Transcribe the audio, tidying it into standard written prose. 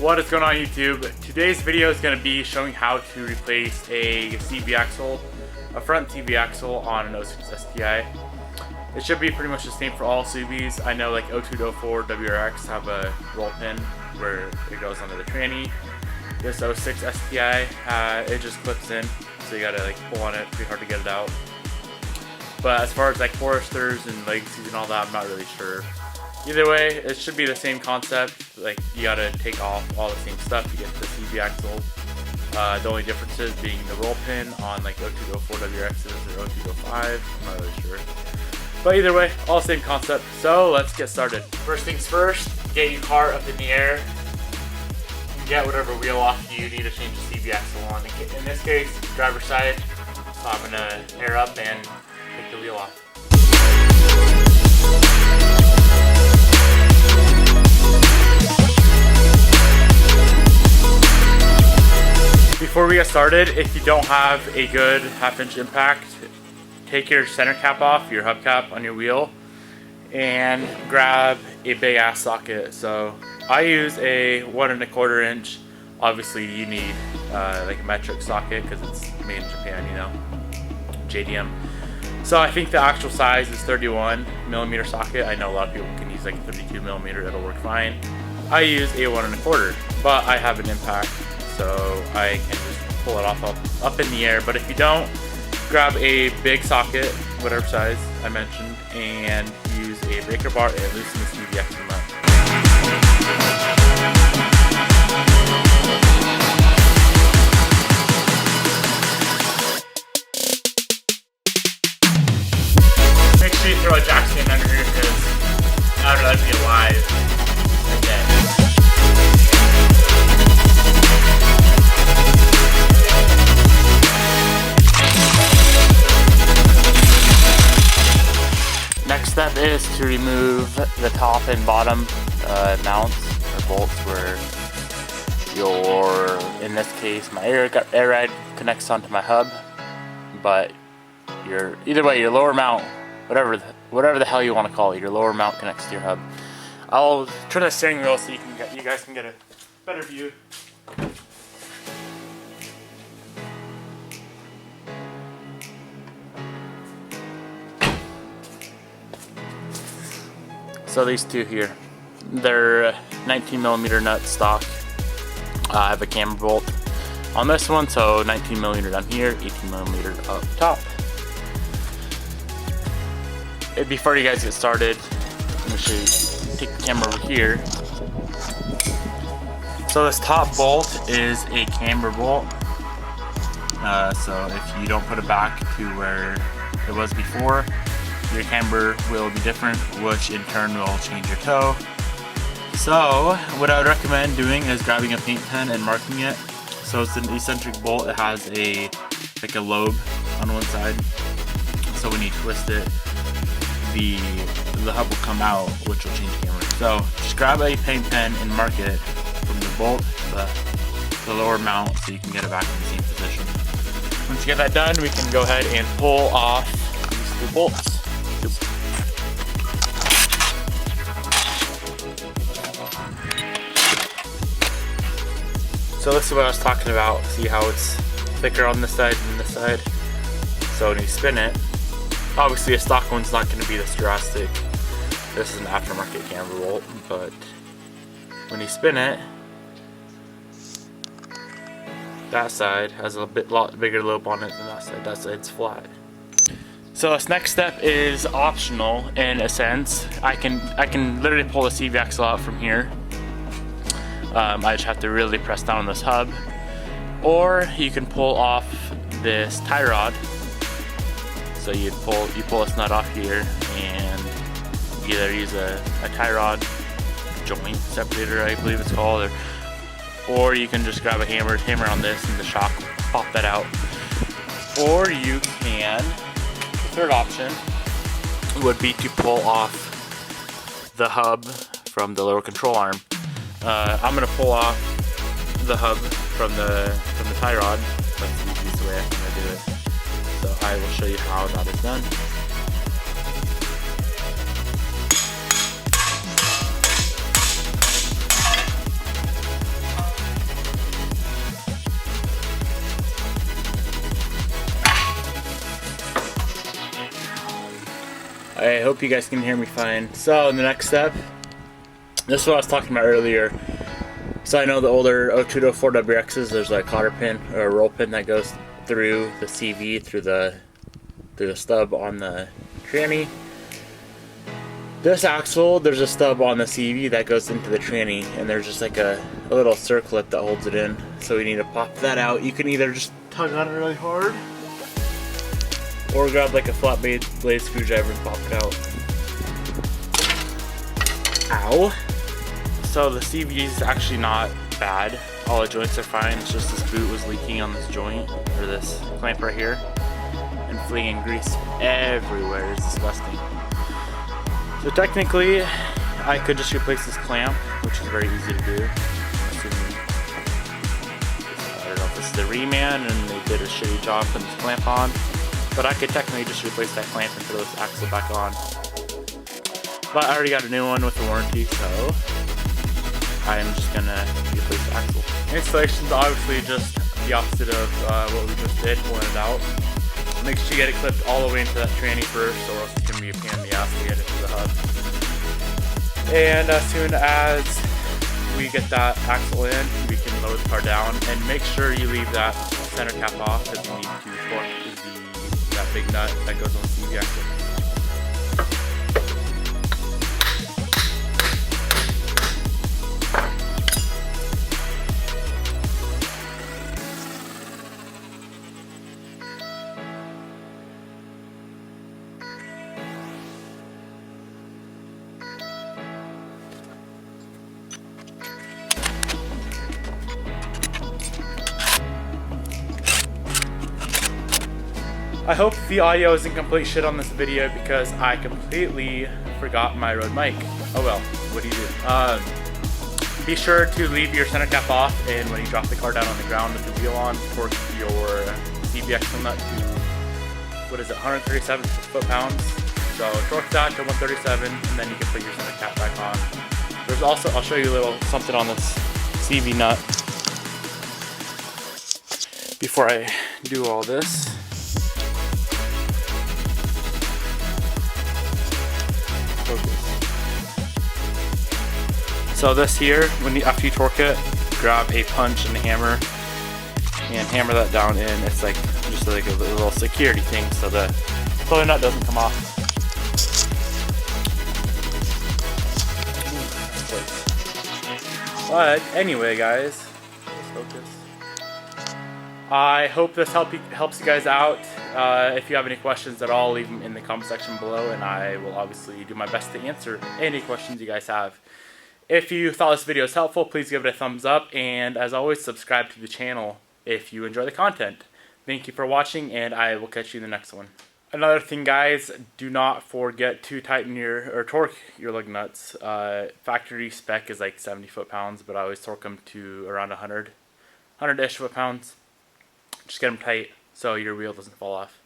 What is going on YouTube? Today's video is going to be showing how to replace a CV axle, a front CV axle on an 06 STI. It should be pretty much the same for all Subis. I know like 02 to 04 WRX have a roll pin where it goes onto the tranny. This 06 STI, it just clips in, so you gotta like pull on it, pretty hard to get it out. But as far as like Foresters and Legacies and all that, I'm not really sure. Either way, it should be the same concept. Like you gotta take off all the same stuff to get the CV axle. The only differences being the roll pin on like 02 to 04 WRXs or 02 to 05. I'm not really sure. But either way, all the same concept. So let's get started. First things first, get your car up in the air. Get whatever wheel off you need to change the CV axle on. In this case, driver's side. So I'm gonna air up and take the wheel off. Before we get started, if you don't have a good 1/2 inch impact, take your center cap off, your hubcap on your wheel, and grab a big ass socket. So I use a 1 1/4 inch. Obviously you need like a metric socket because it's made in Japan, you know, JDM. So I think the actual size is 31mm socket. I know a lot of people can use like a 32mm, that'll work fine. I use a 1 1/4, but I have an impact, so I can just pull it off up in the air. But if you don't, grab a big socket, whatever size I mentioned, and use a breaker bar and loosen the CV axle nut. Make sure you throw a jack stand under here because I would rather be alive than dead. Next step is to remove the top and bottom mounts or bolts where in this case, my air ride connects onto my hub, but either way, your lower mount, whatever the hell you want to call it, your lower mount connects to your hub. I'll turn the steering wheel so you guys can get a better view. So these two here, they're 19mm nut stock. I have a camber bolt on this one, so 19mm down here, 18mm up top. Before you guys get started, let me show you, take the camera over here. So this top bolt is a camber bolt. So if you don't put it back to where it was before, your camber will be different, which in turn will change your toe. So what I would recommend doing is grabbing a paint pen and marking it. So it's an eccentric bolt. It has like a lobe on one side. So when you twist it, the hub will come out, which will change camber. So just grab a paint pen and mark it from the bolt to the lower mount so you can get it back in the same position. Once you get that done, we can go ahead and pull off these two bolts. So this is what I was talking about. See how it's thicker on this side than this side? So when you spin it, obviously a stock one's not going to be this drastic. This is an aftermarket camber bolt, but when you spin it, that side has a lot bigger lobe on it than that side. That side's flat. So this next step is optional in a sense. I can literally pull the CV axle out from here. I just have to really press down on this hub, or you can pull off this tie rod. So you pull this nut off here, and you either use a tie rod joint separator, I believe it's called, or you can just grab a hammer on this and the shock pop that out. Or you can, the third option would be to pull off the hub from the lower control arm. I'm gonna pull off the hub from the tie rod. That's the easiest way I'm gonna do it. So I will show you how that is done. I hope you guys can hear me fine. So the next step, this is what I was talking about earlier. So I know the older 02 to 04 WXs, there's a cotter pin or a roll pin that goes through the CV, through the stub on the tranny. This axle, there's a stub on the CV that goes into the tranny, and there's just like a little circlip that holds it in. So we need to pop that out. You can either just tug on it really hard, or grab like a flat blade screwdriver and pop it out. Ow! So the CV is actually not bad. All the joints are fine. It's just this boot was leaking on this joint, or this clamp right here, and fleeing grease everywhere. It's disgusting. So technically, I could just replace this clamp, which is very easy to do. I don't know if this is the Reman and they did a shitty job putting this clamp on, but I could technically just replace that clamp and throw this axle back on. But I already got a new one with a warranty, so I'm just gonna replace the axle. Installation is obviously just the opposite of what we just did, pulling it out. Make sure you get it clipped all the way into that tranny first, or else it's gonna be a pain in the ass to get it to the hub. And as soon as we get that axle in, we can load the car down, and make sure you leave that center cap off, because you need to torque that big nut that goes on the CV axle. I hope the audio isn't complete shit on this video because I completely forgot my Rode mic. Oh well, what do you do? Be sure to leave your center cap off, and when you drop the car down on the ground with the wheel on, torque your CV axle nut to, what is it, 137 foot-pounds. So torque that to 137, and then you can put your center cap back on. There's also, I'll show you a little something on this CV nut before I do all this. So this here, after you torque it, grab a punch and a hammer and hammer that down in. It's like just like a little security thing so the puller nut doesn't come off. But anyway, guys, let's focus. I hope this helps you guys out. If you have any questions at all, leave them in the comment section below, and I will obviously do my best to answer any questions you guys have. If you thought this video was helpful, please give it a thumbs up, and as always, subscribe to the channel if you enjoy the content. Thank you for watching, and I will catch you in the next one. Another thing, guys, do not forget to tighten or torque your lug nuts. Factory spec is like 70 foot-pounds, but I always torque them to around 100-ish foot-pounds. Just get them tight so your wheel doesn't fall off.